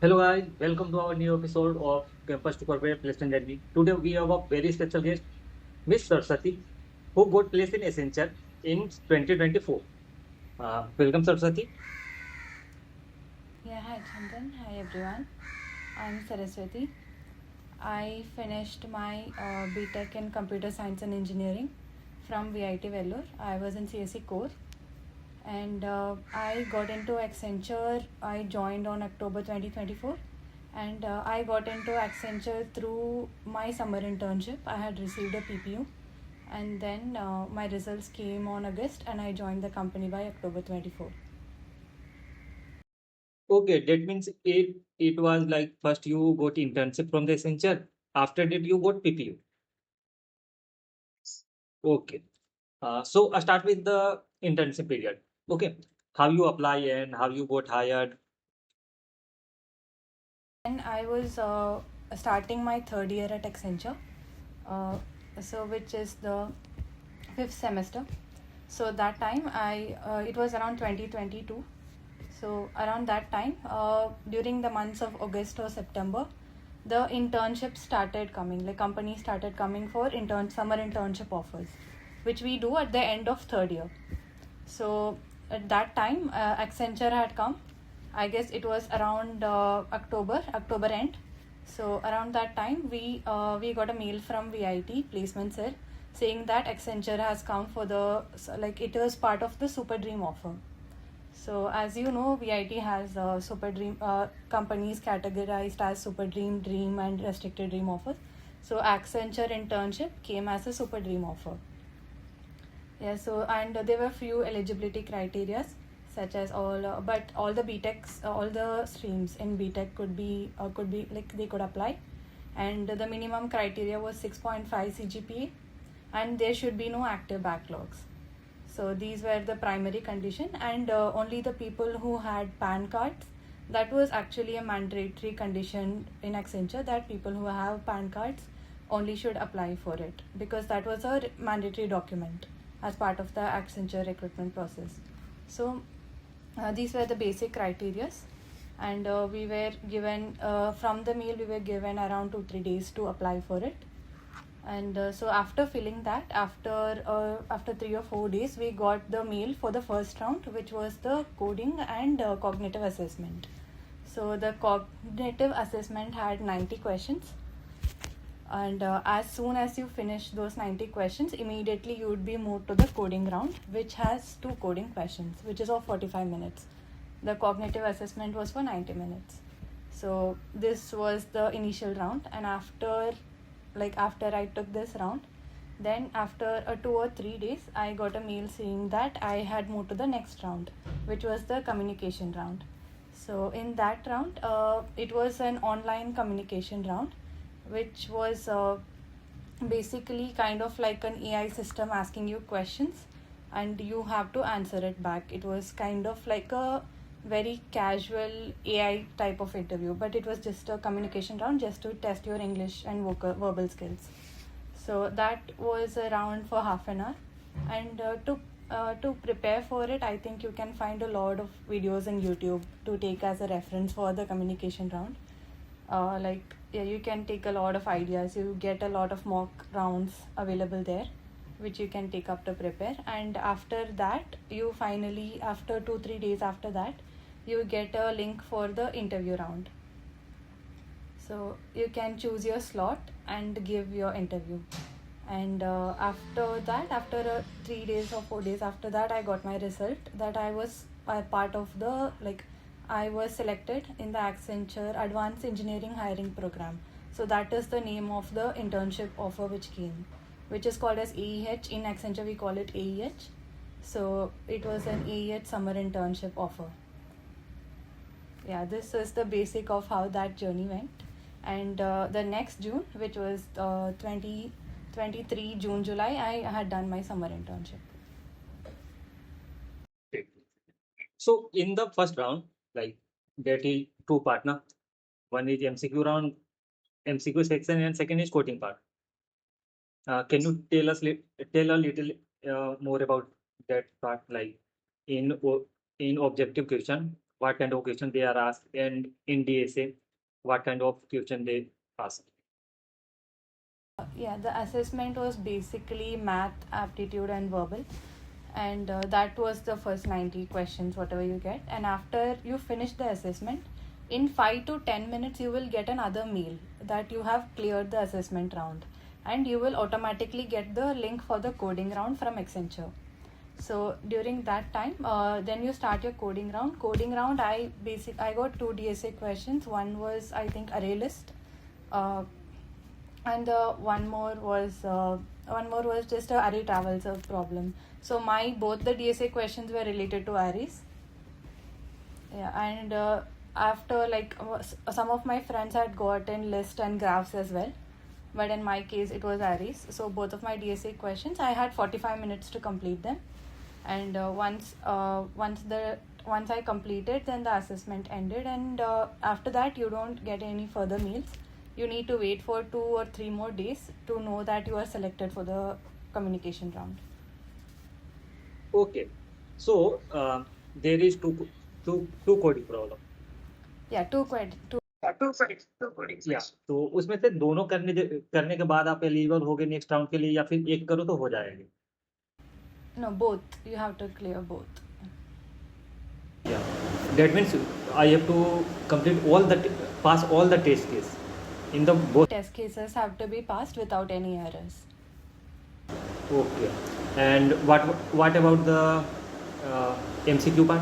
Hello guys, welcome to our new episode of Campus to Corporate Placement Journey. Today we have a very special guest, Miss Saraswathi, who got placed in Accenture in 2024. Welcome Saraswathi. Yeah, hi Chandan. Hi everyone. I'm Saraswathi. I finished my BTech in Computer Science and Engineering from VIT Vellore. I was in CSE core, and I got into Accenture. I joined on October 2024, and I got into Accenture through my summer internship. I had received a PPO, and then my results came on August, and I joined the company by October 24. Okay, that means it was like first you got internship from the Accenture. After that you got PPU. Okay. So I start with the internship period. Okay. How you apply and how you got hired. And I was starting my third year at Accenture, uh, so which is the fifth semester. So that time it was around 2022. So around that time, during the months of August or September, the internships started coming. Like companies started coming for summer internship offers, which we do at the end of third year. So at that time, Accenture had come. I guess it was around October end. So around that time, we got a mail from VIT placement cell saying that Accenture has come for like it was part of the Super Dream offer. So as you know, VIT has Super Dream companies categorized as Super Dream, Dream, and Restricted Dream offers. So Accenture internship came as a Super Dream offer. Yeah, so and there were few eligibility criteria such as but all the BTechs, all the streams in BTech could be like they could apply, and the minimum criteria was 6.5 CGPA, and there should be no active backlogs. So these were the primary condition, and only the people who had PAN cards. That was actually a mandatory condition in Accenture that people who have PAN cards only should apply for it because that was a mandatory document as part of the Accenture recruitment process. So these were the basic criterias, and we were given from the mail we were given around 2-3 days to apply for it. And so after filling that, after 3 or 4 days, we got the mail for the first round, which was the coding and cognitive assessment. So the cognitive assessment had 90 questions, and as soon as you finish those 90 questions, immediately you would be moved to the coding round, which has two coding questions, which is of 45 minutes. The cognitive assessment was for 90 minutes. So this was the initial round, and after I took this round, then after 2 or 3 days, I got a mail saying that I had moved to the next round, which was the communication round. So in that round, it was an online communication round, which was basically kind of like an AI system asking you questions, and you have to answer it back. It was kind of like a very casual AI type of interview, but it was just a communication round just to test your English and verbal skills. So that was a round for half an hour, and to prepare for it, I think you can find a lot of videos on YouTube to take as a reference for the communication round. Like yeah, you can take a lot of ideas. You get a lot of mock rounds available there, which you can take up to prepare. And after that, you finally, after 2-3 days after that, you get a link for the interview round. So you can choose your slot and give your interview. And after that, after 3 days or 4 days after that, I got my result that I was part of the like I was selected in the Accenture Advanced Engineering Hiring Program. So that is the name of the internship offer which came, which is called as AEH. In Accenture we call it AEH. So it was an AEH summer internship offer. Yeah, this is the basic of how that journey went. And the next June, which was 2023 June July, I had done my summer internship. So in the first round, like that is two partner. One is MCQ round, MCQ section, and second is coding part. Can you tell a little more about that part, like in in objective question? what kind of question they are asked, and in DSA, what kind of question they ask. Yeah, the assessment was basically math, aptitude, and verbal. And that was the first 90 questions, whatever you get. And after you finish the assessment, in 5 to 10 minutes, you will get another mail that you have cleared the assessment round. And you will automatically get the link for the coding round from Accenture. So during that time, then you start your coding round. Coding round, I got 2 DSA questions. One was, I think, array list. And one more was just a array travels a problem. So my both the DSA questions were related to arrays. Yeah, and after some of my friends had gotten list and graphs as well, but in my case it was arrays. So both of my DSA questions, I had 45 minutes to complete them, and once I completed, then the assessment ended, and after that you don't get any further meals. You need to wait for 2 or 3 more days to know that you are selected for the communication round. Okay, so there is two coding problem. Yeah, two. या तो उसमें से दोनों करने के बाद आप eligible होगे नेक्स्ट राउंड के लिए, या फिर एक करो तो हो जाएगा? No, both. You have to clear both. Yeah, that means I have to complete pass all the test case in the both. Test cases have to be passed without any errors. Okay, and what about the MCQ part?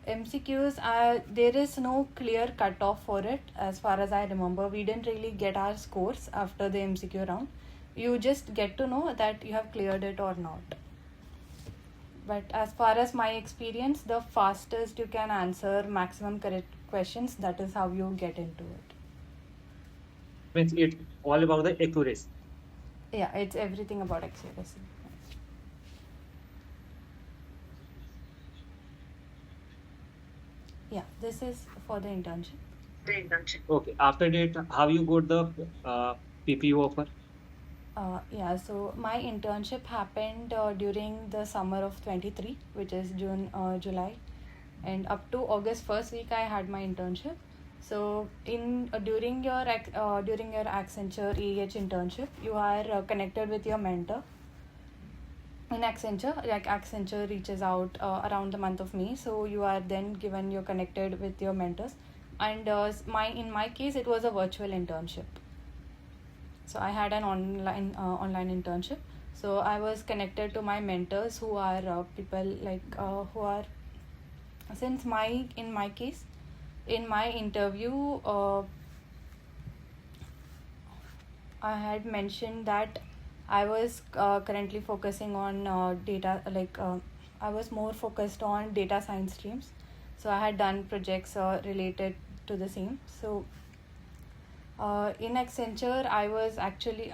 MCQs, there is no clear cutoff for it as far as I remember. We didn't really get our scores after the MCQ round. You just get to know that you have cleared it or not. But as far as my experience, the fastest you can answer maximum correct questions, that is how you get into it. Means it's all about the accuracy. Yeah, it's everything about accuracy. Yeah, this is for the internship. Okay, after that, how you got the PPO offer? Yeah, so my internship happened during the summer of 23, which is June, July, and up to August first week I had my internship. So in during your Accenture AEH internship, you are connected with your mentor. In Accenture, like Accenture reaches out around the month of May, so you are then you're connected with your mentors, and in my case it was a virtual internship. So I had an online internship. So I was connected to my mentors, who are people who are in my case, in my interview, I had mentioned that I was currently focusing on data, I was more focused on data science streams. So I had done projects related to the same. So in Accenture, I was actually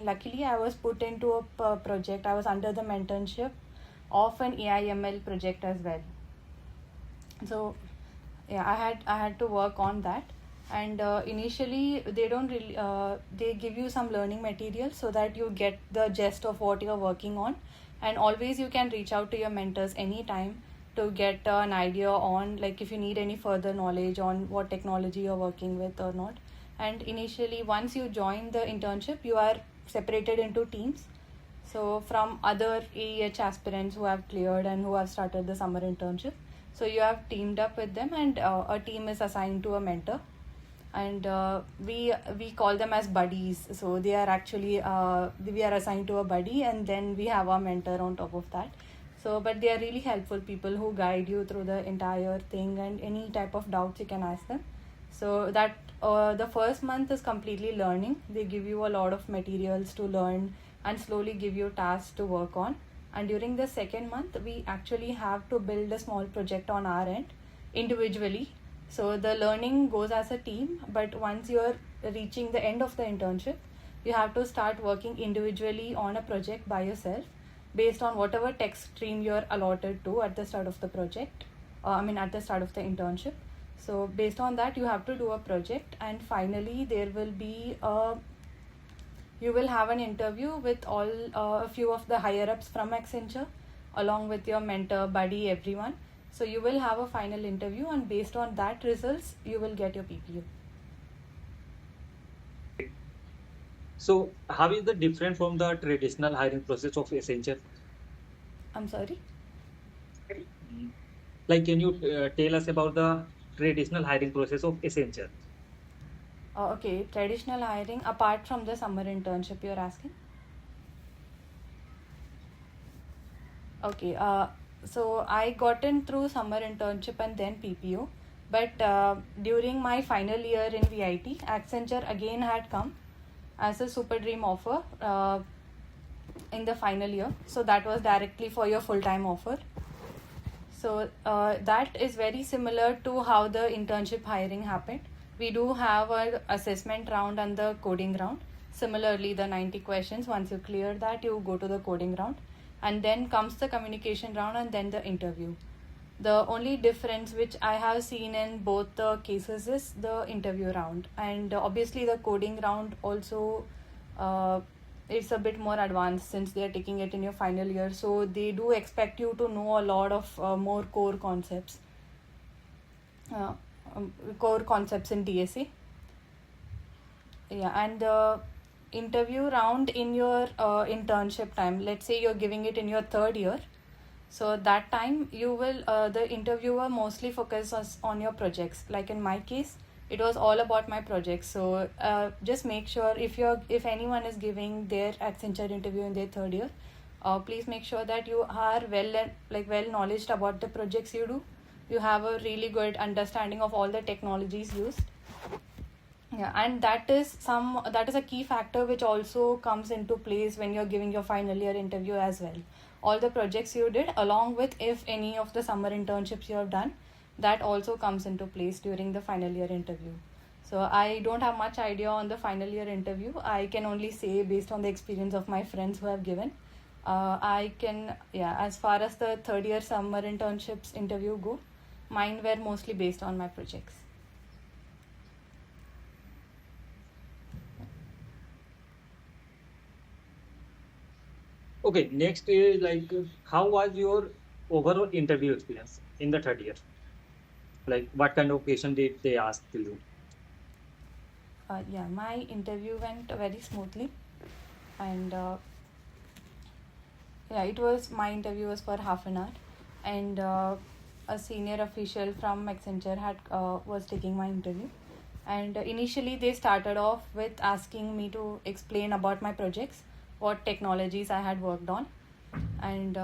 luckily I was put into a project. I was under the mentorship of an AIML project as well. So yeah, I had to work on that. And initially they don't really they give you some learning material so that you get the gist of what you're working on, and always you can reach out to your mentors anytime to get an idea on, like, if you need any further knowledge on what technology you're working with or not. And initially, once you join the internship, you are separated into teams. So from other AEH aspirants who have cleared and who have started the summer internship, so you have teamed up with them, and a team is assigned to a mentor, and we call them as buddies. So they are actually we are assigned to a buddy, and then we have our mentor on top of that. So but they are really helpful people who guide you through the entire thing, and any type of doubts you can ask them. So that the first month is completely learning. They give you a lot of materials to learn and slowly give you tasks to work on. And during the second month, we actually have to build a small project on our end individually. So the learning goes as a team, but once you're reaching the end of the internship, you have to start working individually on a project by yourself based on whatever tech stream you're allotted to at the start of the project. At the start of the internship. So based on that, you have to do a project, and finally there will be you will have an interview with a few of the higher ups from Accenture, along with your mentor, buddy, everyone. So you will have a final interview, and based on that results, you will get your PPO. So how is the different from the traditional hiring process of Accenture? I'm sorry. Mm. Like, can you tell us about the traditional hiring process of Accenture? Okay, traditional hiring apart from the summer internship, you're asking? Okay, so I got in through summer internship and then PPO. But during my final year in VIT, Accenture again had come as a super dream offer in the final year. So that was directly for your full time offer. So that is very similar to how the internship hiring happened. We do have an assessment round and the coding round. Similarly, the 90 questions, once you clear that, you go to the coding round. And then comes the communication round and then the interview. The only difference which I have seen in both the cases is the interview round. And obviously, the coding round also it's a bit more advanced since they are taking it in your final year. So they do expect you to know a lot of more uh, core concepts in DSA. Yeah, and the interview round in your internship time, let's say you're giving it in your third year. So that time you will the interviewer mostly focuses on your projects. Like in my case, it was all about my projects. So just make sure if anyone is giving their Accenture interview in their third year, please make sure that you are well knowledge about the projects you do. You have a really good understanding of all the technologies used. Yeah, and that is a key factor which also comes into place when you're giving your final year interview as well. All the projects you did, along with if any of the summer internships you have done, that also comes into place during the final year interview. So I don't have much idea on the final year interview. I can only say based on the experience of my friends who have given. As far as the third year summer internships interview go, mine were mostly based on my projects. Okay, next is like, how was your overall interview experience in the third year? Like, what kind of question did they ask to you? My interview went very smoothly, and it was my interview was for half an hour, and a senior official from Accenture had was taking my interview, and initially they started off with asking me to explain about my projects, what technologies I had worked on, and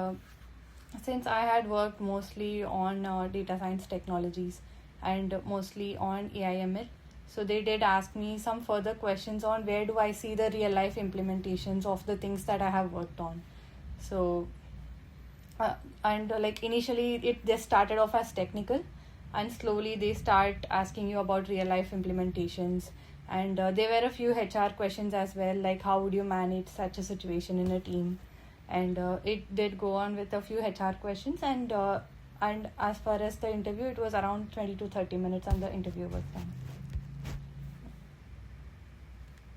since I had worked mostly on data science technologies and mostly on AIML, so they did ask me some further questions on where do I see the real life implementations of the things that I have worked on. So like initially it just started off as technical, and slowly they start asking you about real life implementations, and there were a few HR questions as well, like how would you manage such a situation in a team, and it did go on with a few HR questions, and as far as the interview, it was around 20 to 30 minutes and the interview was done.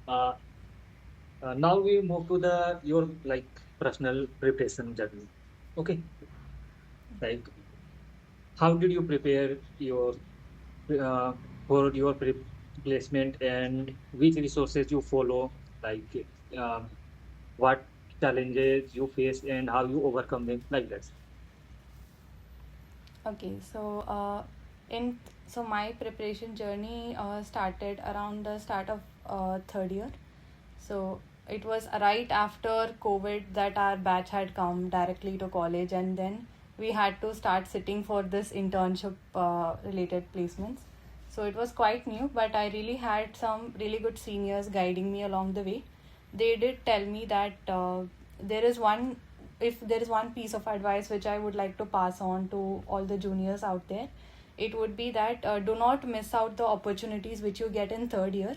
Uh, Now we move to the your like personal preparation journey. Okay, like, how did you prepare your uh, for your placement, and which resources you follow? Like, um, what challenges you face and how you overcome them, like that. Okay, in so my preparation journey started around the start of third year. So it was right after COVID that our batch had come directly to college, and then we had to start sitting for this internship related placements. So it was quite new, but I really had some really good seniors guiding me along the way. They did tell me that there is one if there is one piece of advice which I would like to pass on to all the juniors out there, it would be that do not miss out the opportunities which you get in third year,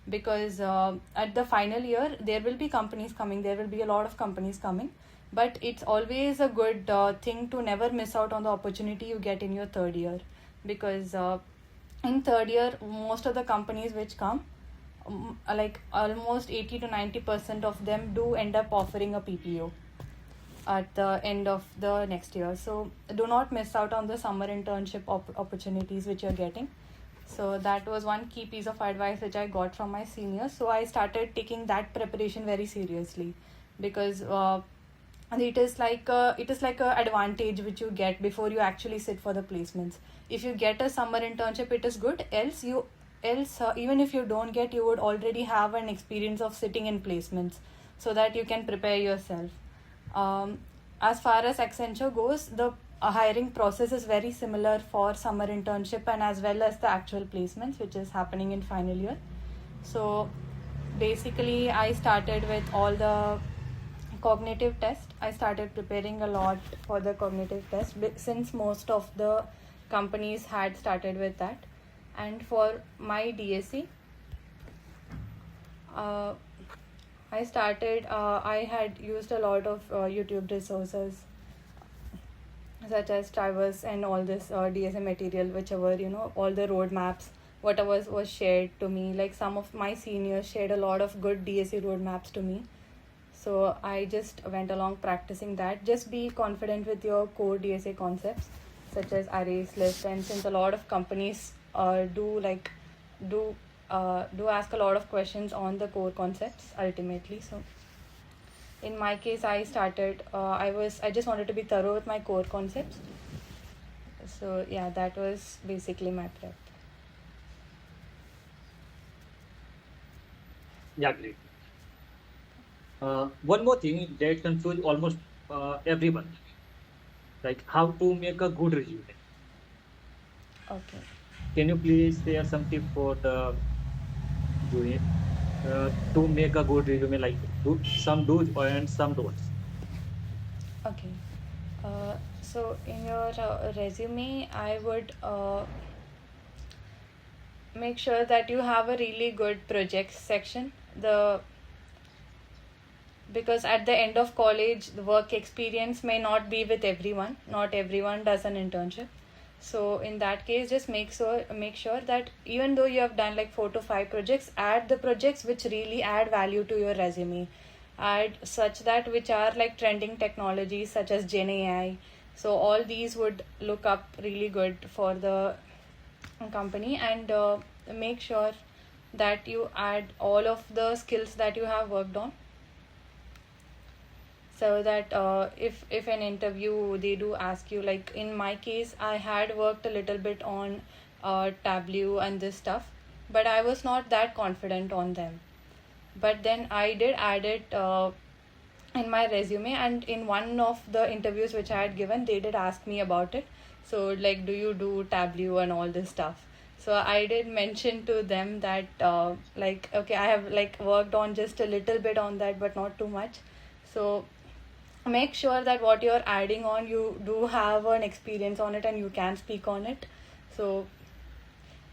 because at the final year there will be companies coming, there will be a lot of companies coming, but it's always a good thing to never miss out on the opportunity you get in your third year, because in third year most of the companies which come, like almost 80 to 90% of them do end up offering a PPO. at the end of the next year. So do not miss out on the summer internship opportunities which you're getting. So that was one key piece of advice which I got from my seniors. So I started taking that preparation very seriously, because it is like a advantage which you get before you actually sit for the placements. If you get a summer internship, it is good. Else even if you don't get, you would already have an experience of sitting in placements, so that you can prepare yourself. As far as Accenture goes, the hiring process is very similar for summer internship and as well as the actual placements, which is happening in final year. So basically, I started with all the cognitive test. I started preparing a lot for the cognitive test since most of the companies had started with that. And for my DSC, uh, I had used a lot of YouTube resources such as Traverse and all this DSA material, whichever, all the roadmaps, whatever was shared to me. Like some of my seniors shared a lot of good DSA roadmaps to me. So I just went along practicing that. Just be confident with your core DSA concepts, such as arrays, list, and since a lot of companies do ask a lot of questions on the core concepts ultimately. So in my case, I started. I just wanted to be thorough with my core concepts. So yeah, that was basically my prep. Yeah, great. One more thing that confuses almost everyone, like how to make a good resume. Okay. Can you please share some tip for the junior to make a good resume, like some do's and some don'ts? Okay. So in your resume, I would make sure that you have a really good projects section. Because at the end of college, the work experience may not be with everyone. Not everyone does an internship. So in that case, just make sure that even though you have done like 4 to 5 projects, add the projects which really add value to your resume. Add such that which are like trending technologies such as Gen AI. So all these would look up really good for the company. And make sure that you add all of the skills that you have worked on, so that if an interview they do ask you, like in my case, I had worked a little bit on Tableau and this stuff, but I was not that confident on them. But then I did add it in my resume, and in one of the interviews which I had given, they did ask me about it. So like, do you do Tableau and all this stuff? So I did mention to them that like, okay, I have like worked on just a little bit on that, but not too much. So make sure that what you're adding on, you do have an experience on it and you can speak on it. So,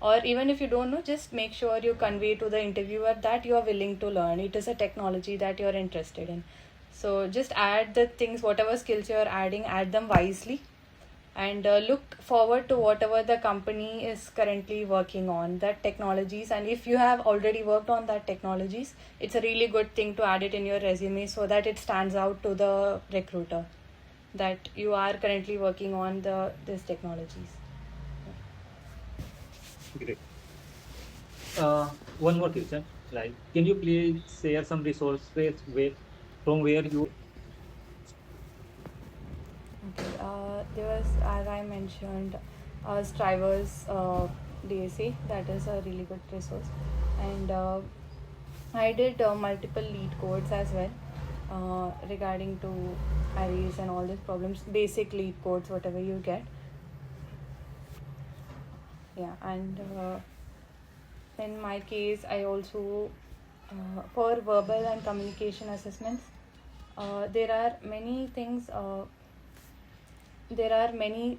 or even if you don't know, just make sure you convey to the interviewer that you are willing to learn. It is a technology that you're interested in. So just add the things, whatever skills you're adding, add them wisely, and look forward to whatever the company is currently working on, that technologies. And if you have already worked on that technologies, it's a really good thing to add it in your resume, so that it stands out to the recruiter that you are currently working on these technologies. Great. One more question, like, can you please share some resources from where you? Okay. There was, as I mentioned, Strivers DAC. That is a really good resource, and I did multiple lead codes as well regarding to arrays and all these problems. Basic lead codes, whatever you get. Yeah, and in my case, I also for verbal and communication assessments, there are many things. There are many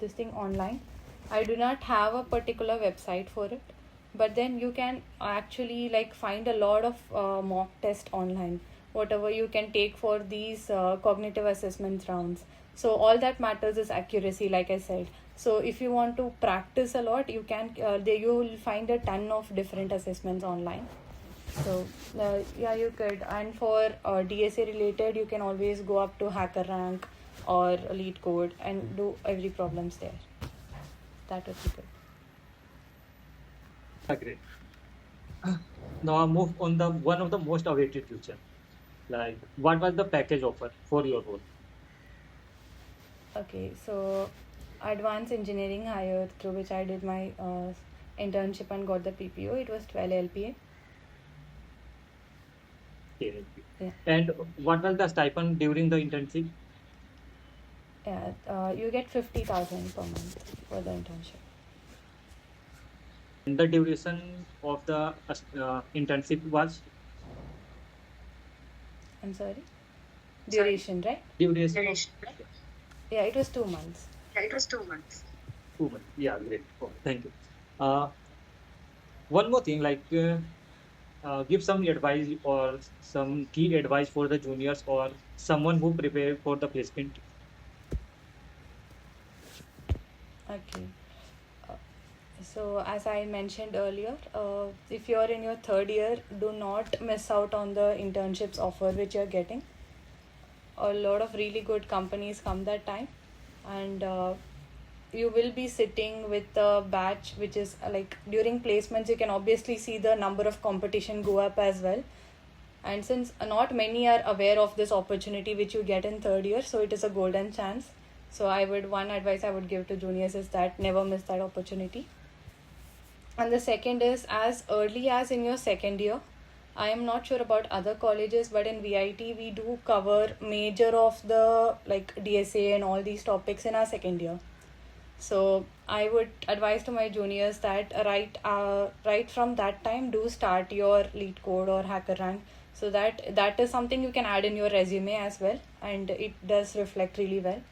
this thing online. I do not have a particular website for it, but then you can actually like find a lot of mock test online, whatever you can take for these cognitive assessment rounds. So all that matters is accuracy, like I said. So if you want to practice a lot, you can there you will find a ton of different assessments online. So yeah, you could. And for DSA related, you can always go up to hacker rank or lead code and do every problems there. That would be good. Great. Now I move on the one of the most awaited future. Like, what was the package offer for your role? Okay, so advanced engineering higher through which I did my internship and got the PPO. It was 12 LPA. Okay. Yeah, And what was the stipend during the internship? yeah. You get 50,000 per month for the internship. And the duration of the internship was I'm sorry. Sorry? Duration, right? Duration of Duration, right? Yeah, it was 2 months. Yeah, it was 2 months. 2 months. Yeah, great. Oh, thank you. Uh, One more thing, like give some advice or some key advice for the juniors or someone who prepare for the placement. Okay. Uh, So, as I mentioned earlier, if you're in your third year, do not miss out on the internships offer which you're getting. A lot of really good companies come that time, and you will be sitting with the batch which is like during placements, you can obviously see the number of competition go up as well. And since not many are aware of this opportunity which you get in third year, so it is a golden chance. So, one advice I would give to juniors is that never miss that opportunity. And the second is as early as in your second year. I am not sure about other colleges, but in VIT we do cover major of the like DSA and all these topics in our second year. So I would advise to my juniors that right from that time do start your lead code or hacker rank, so that is something you can add in your resume as well, and it does reflect really well.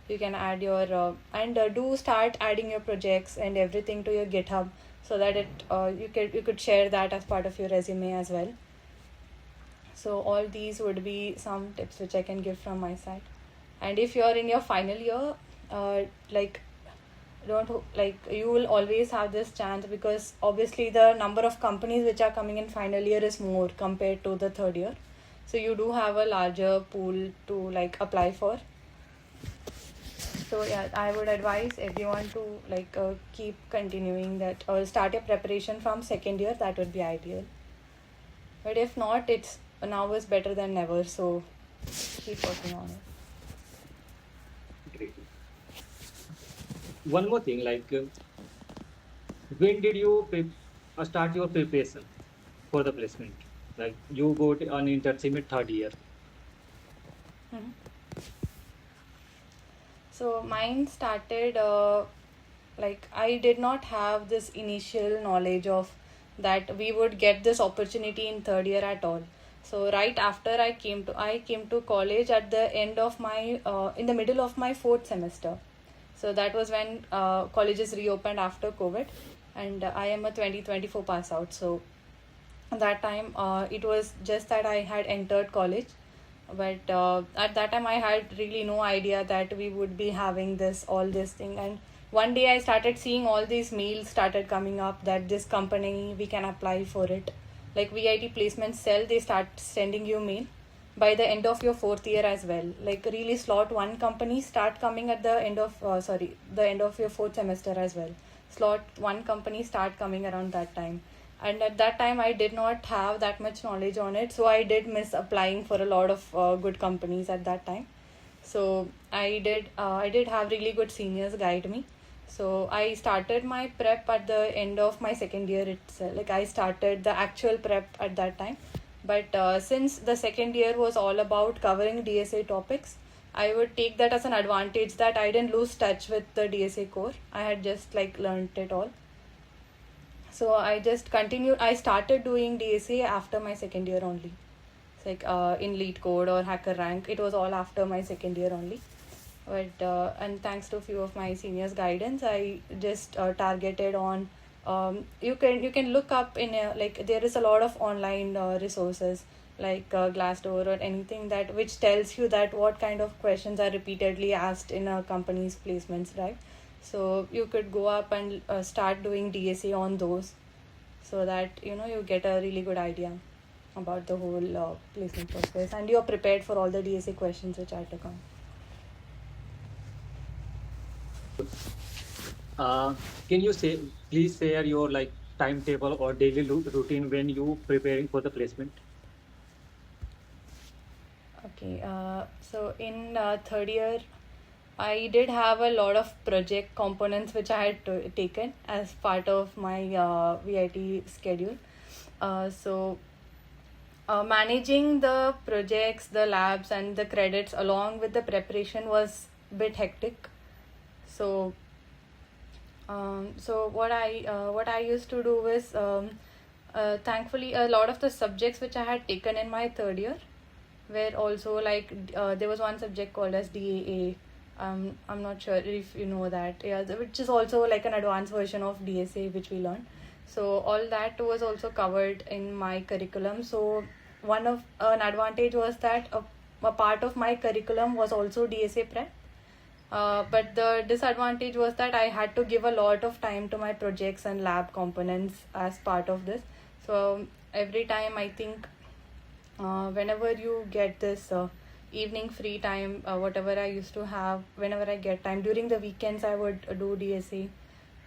You can add your and do start adding your projects and everything to your GitHub, so that you could share that as part of your resume as well. So all these would be some tips which I can give from my side. And if you're in your final year, like don't like you will always have this chance, because obviously the number of companies which are coming in final year is more compared to the third year, so you do have a larger pool to like apply for. So yeah, I would advise everyone to like keep continuing that or start your preparation from second year. That would be ideal, but if not, it's now is better than never, so keep working on it. Great. One more thing, like when did you start your preparation for the placement? Like you got an internship in third year. Mhm. So mine started like I did not have this initial knowledge of that we would get this opportunity in third year at all. So right after I came to college at the end of my in the middle of my fourth semester. So that was when colleges reopened after COVID, and I am a 2024 pass out. So that time it was just that I had entered college, but at that time I had really no idea that we would be having this thing. And one day I started seeing all these mails started coming up that this company we can apply for it, like VIT placement cell, they start sending you mail by the end of your fourth year as well, like really slot one company start coming at the end of the end of your fourth semester as well. Slot one company start coming around that time, and at that time I did not have that much knowledge on it, so I did miss applying for a lot of good companies at that time. So I did have really good seniors guide me. So I started my prep at the end of my second year itself, like I started the actual prep at that time. But since the second year was all about covering DSA topics, I would take that as an advantage that I didn't lose touch with the DSA core. I had just like learned it all. So I just continued. I started doing DSA after my second year only. It's like in lead code or hacker rank, it was all after my second year only. But and thanks to a few of my seniors' guidance, I just targeted on. You can look up in like there is a lot of online resources like Glassdoor or anything that which tells you that what kind of questions are repeatedly asked in a company's placements, right? So you could go up and start doing DSA on those, so that you get a really good idea. about the whole placement process, and you're prepared for all the DSA questions which are to come. Can you please share your like timetable or daily routine when you preparing for the placement? Okay, so in third year, I did have a lot of project components which I had taken as part of my VIT schedule. Managing the projects, the labs, and the credits along with the preparation was a bit hectic. So what I used to do is, thankfully, a lot of the subjects which I had taken in my third year were also like, there was one subject called as DAA. I'm not sure if you know that. Yeah, which is also like an advanced version of DSA which we learned. So all that was also covered in my curriculum. So one of an advantage was that a part of my curriculum was also DSA prep. But the disadvantage was that I had to give a lot of time to my projects and lab components as part of this. So every time I think, whenever you get this evening free time, whatever I used to have, whenever I get time during the weekends, I would do DSA.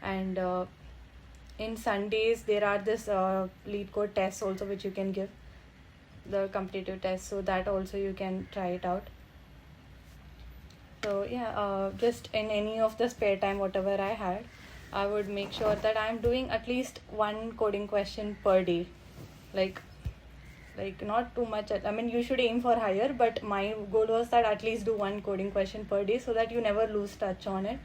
And in Sundays, there are this lead code tests also which you can give, the competitive tests, so that also you can try it out. So yeah, just in any of the spare time, whatever I had, I would make sure that I'm doing at least one coding question per day. Like not too much. I mean, you should aim for higher, but my goal was that at least do one coding question per day so that you never lose touch on it.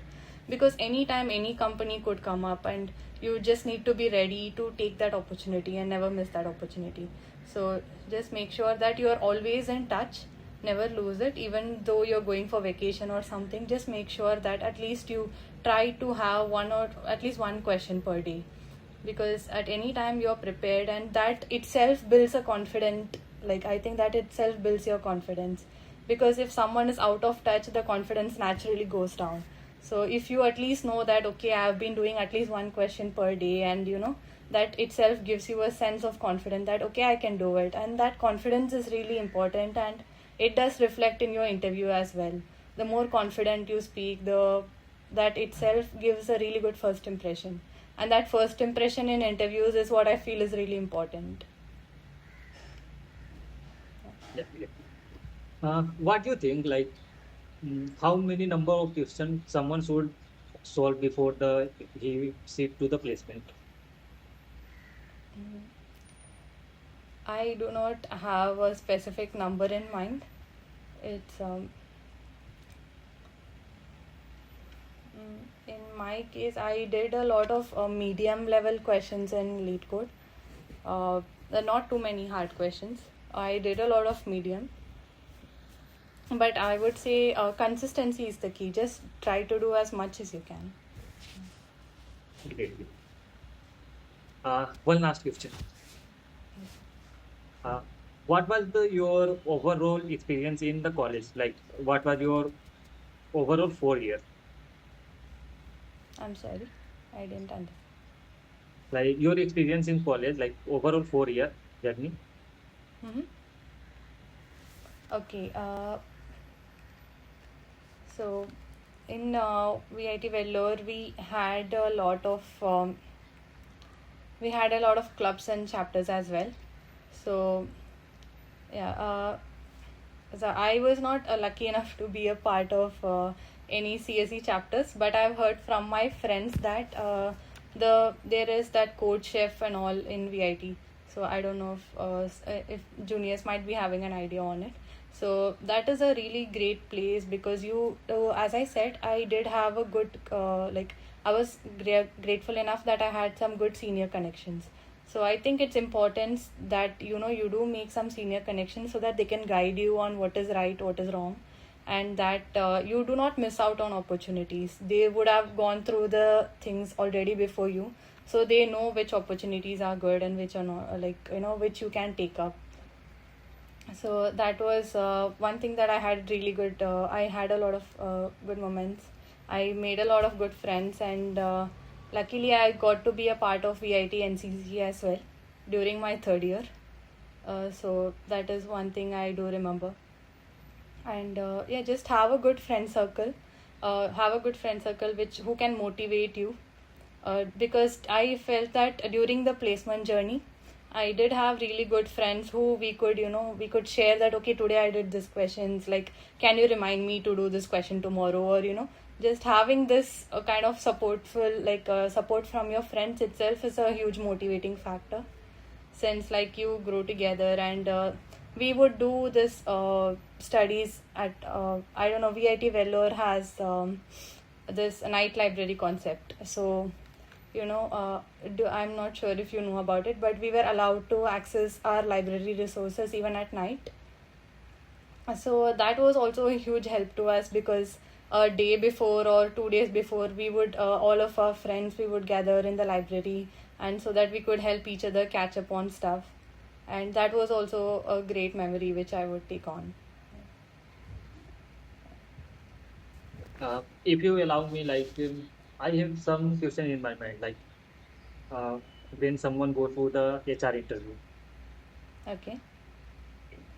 Because anytime any company could come up, and you just need to be ready to take that opportunity and never miss that opportunity. So just make sure that you are always in touch, never lose it. Even though you're going for vacation or something, just make sure that at least you try to have one or at least one question per day, because at any time you're prepared, and that itself builds a confident, like I think that itself builds your confidence. Because if someone is out of touch, the confidence naturally goes down. So if you at least know that, okay, I have been doing at least one question per day, and that itself gives you a sense of confidence that, okay, I can do it. And that confidence is really important, and it does reflect in your interview as well. The more confident you speak, the that itself gives a really good first impression. And that first impression in interviews is what I feel is really important. What do you think, like, how many number of questions someone should solve before he sit to the placement? I do not have a specific number in mind. It's in my case, I did a lot of medium level questions in lead code. Not too many hard questions. I did a lot of medium. But I would say consistency is the key. Just try to do as much as you can. Great. One last question. What was your overall experience in the college? Like, what was your overall 4 years? I'm sorry, I didn't understand. Like your experience in college, like overall 4 year journey. Mm-hmm. Okay. So in VIT Vellore, we had a lot of clubs and chapters as well. So yeah, so I was not lucky enough to be a part of any CSE chapters, but I've heard from my friends that there is that code chef and all in VIT. So I don't know if juniors might be having an idea on it. So that is a really great place, because as I said, I did have a good I was grateful enough that I had some good senior connections. So I think it's important that you do make some senior connections so that they can guide you on what is right, what is wrong, and that you do not miss out on opportunities. They would have gone through the things already before you, so they know which opportunities are good and which are not, which you can take up. So that was one thing that I had really good. I had a lot of good moments. I made a lot of good friends, and luckily I got to be a part of VIT NCC as well during my third year. So that is one thing I do remember. And yeah, just have a good friend circle. Have a good friend circle which who can motivate you. Because I felt that during the placement journey, I did have really good friends who we could share that, okay, today I did this questions, like, can you remind me to do this question tomorrow? Or, just having this kind of supportful, support from your friends itself is a huge motivating factor, since like you grow together. And we would do this studies at I don't know, VIT Vellore has this night library concept. So I'm not sure if you know about it, but we were allowed to access our library resources even at night. So that was also a huge help to us, because a day before or 2 days before, we would all of our friends, we would gather in the library, and so that we could help each other catch up on stuff. And that was also a great memory which I would take on. If you allow me, I have some question in my mind, uh, when someone go through the HR interview. Okay.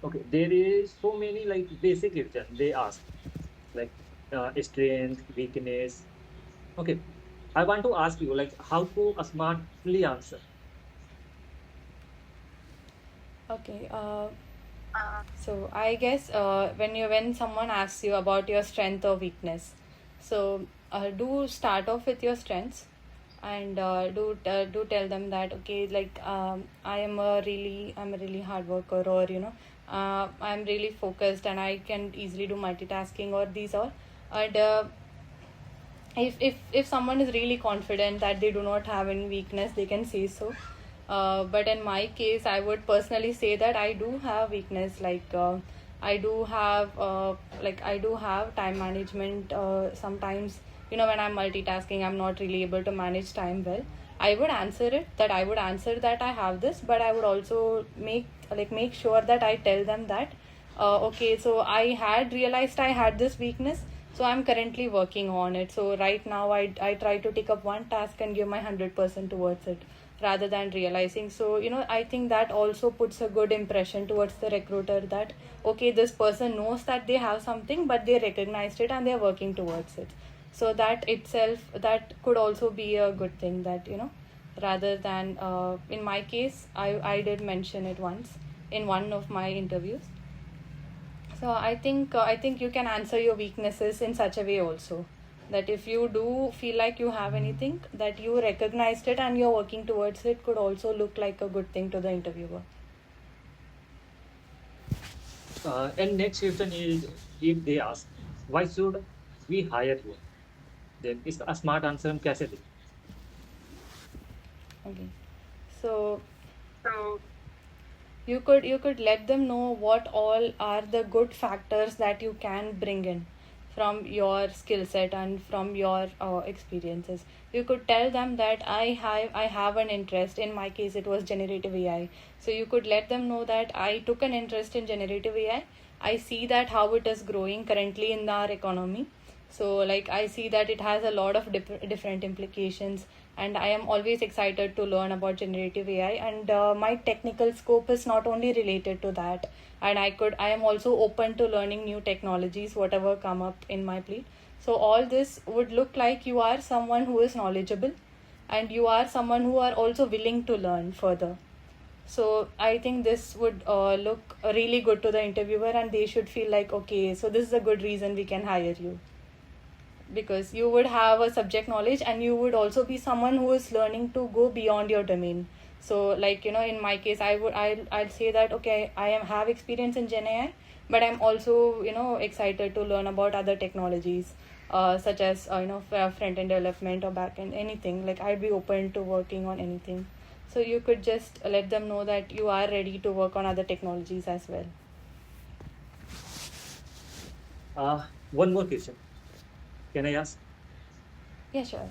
Okay, there is so many like basic questions they ask, like strength, weakness. Okay, I want to ask you like how to smartly answer. Okay. So I guess when someone asks you about your strength or weakness, so do start off with your strengths, and do tell them that, okay, like, I'm a really hard worker, or I'm really focused and I can easily do multitasking, or these all. And if someone is really confident that they do not have any weakness, they can say so. But in my case, I would personally say that I do have weakness. I do have time management. Sometimes, when I'm multitasking, I'm not really able to manage time well. I would answer that I have this, but I would also make sure that I tell them that, okay, so I had realized I had this weakness, so I'm currently working on it. So right now, I try to take up one task and give my 100% towards it, rather than realizing. So I think that also puts a good impression towards the recruiter, that, okay, this person knows that they have something, but they recognized it and they're working towards it. So that itself, that could also be a good thing, that rather than, in my case, I did mention it once in one of my interviews. So I think you can answer your weaknesses in such a way also, that if you do feel like you have anything, that you recognized it and you're working towards it, could also look like a good thing to the interviewer. And next question is, if they ask why should we hire you, then is a smart answer हम कैसे दें? Okay. So you could let them know what all are the good factors that you can bring in from your skill set and from your experiences. You could tell them that I have an interest. In my case, it was generative AI. So you could let them know that I took an interest in generative AI. I see that how it is growing currently in our economy. So, like, I see that it has a lot of different implications, and I am always excited to learn about generative AI. And my technical scope is not only related to that, and I am also open to learning new technologies, whatever come up in my plate. So all this would look like you are someone who is knowledgeable, and you are someone who are also willing to learn further. So I think this would look really good to the interviewer, and they should feel like, okay, so this is a good reason we can hire you, because you would have a subject knowledge and you would also be someone who is learning to go beyond your domain. So, like, in my case, I'll say that, okay, have experience in Gen AI, but I'm also excited to learn about other technologies, such as front end development or back end, anything. Like, I'd be open to working on anything. So you could just let them know that you are ready to work on other technologies as well. One more question. Can I ask? Yeah, sure.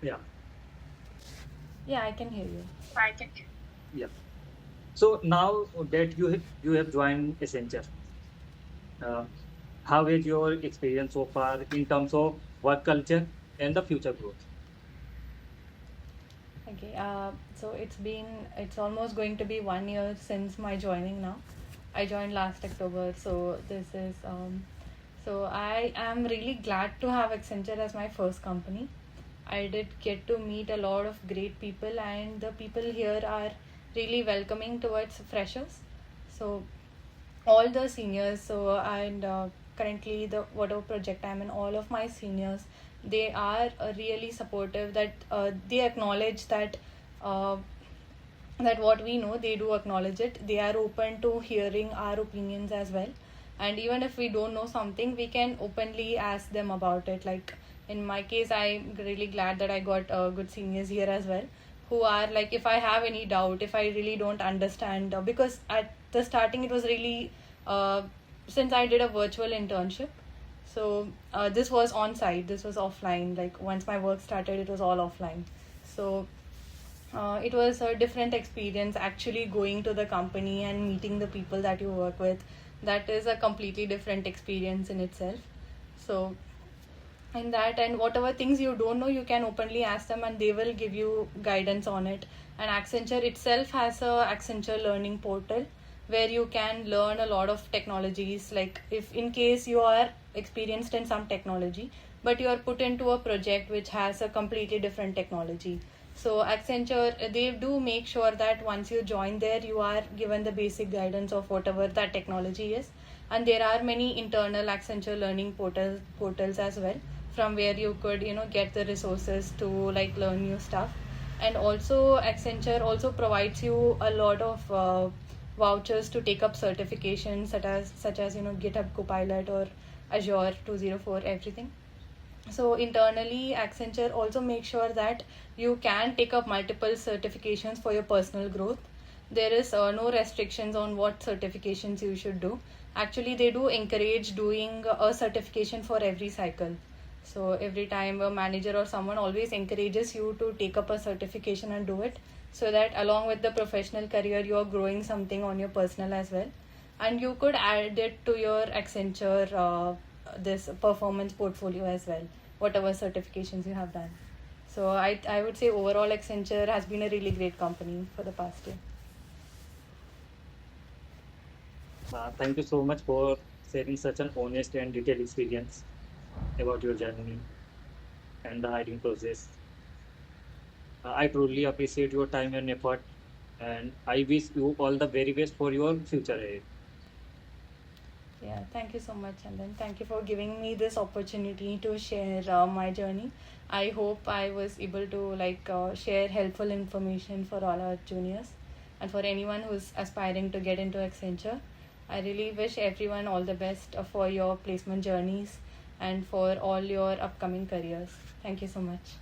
Yeah. Yeah, I can hear you. Yeah. So now that you have joined Accenture, uh, how is your experience so far in terms of work culture and the future growth? Okay, so it's almost going to be 1 year since my joining now. I joined last October, so so I am really glad to have Accenture as my first company. I did get to meet a lot of great people, and the people here are really welcoming towards freshers. So all the seniors, and currently the whatever project I'm in, all of my seniors, they are really supportive, that they acknowledge uh, that what we know, they do acknowledge it. They are open to hearing our opinions as well, and even if we don't know something, we can openly ask them about it. Like in my case, I'm really glad that I got good seniors here as well, who are like, if I have any doubt, if I really don't understand, because at the starting it was really uh, since I did a virtual internship, so this was on site, this was offline. Like once my work started, it was all offline. So it was a different experience actually going to the company and meeting the people that you work with. That is a completely different experience in itself. So in that, and whatever things you don't know, you can openly ask them and they will give you guidance on it. And Accenture itself has a Accenture learning portal where you can learn a lot of technologies. Like if in case you are experienced in some technology, but you are put into a project which has a completely different technology, so Accenture, they do make sure that once you join there, you are given the basic guidance of whatever that technology is. And there are many internal Accenture learning portals as well, from where you could get the resources to like learn new stuff. And also Accenture also provides you a lot of vouchers to take up certifications, such as GitHub Copilot or Azure 204, everything. So internally, Accenture also makes sure that you can take up multiple certifications for your personal growth. There is no restrictions on what certifications you should do. Actually, they do encourage doing a certification for every cycle. So every time a manager or someone always encourages you to take up a certification and do it, so that along with the professional career, you are growing something on your personal as well. And you could add it to your Accenture this performance portfolio as well, whatever certifications you have done. So I would say overall Accenture has been a really great company for the past year. Thank you so much for sharing such an honest and detailed experience about your journey and the hiring process. I truly appreciate your time and effort, and I wish you all the very best for your future ahead. Yeah, thank you so much, and then thank you for giving me this opportunity to share my journey. I hope I was able to share helpful information for all our juniors, and for anyone who's aspiring to get into Accenture. I really wish everyone all the best for your placement journeys and for all your upcoming careers. Thank you so much.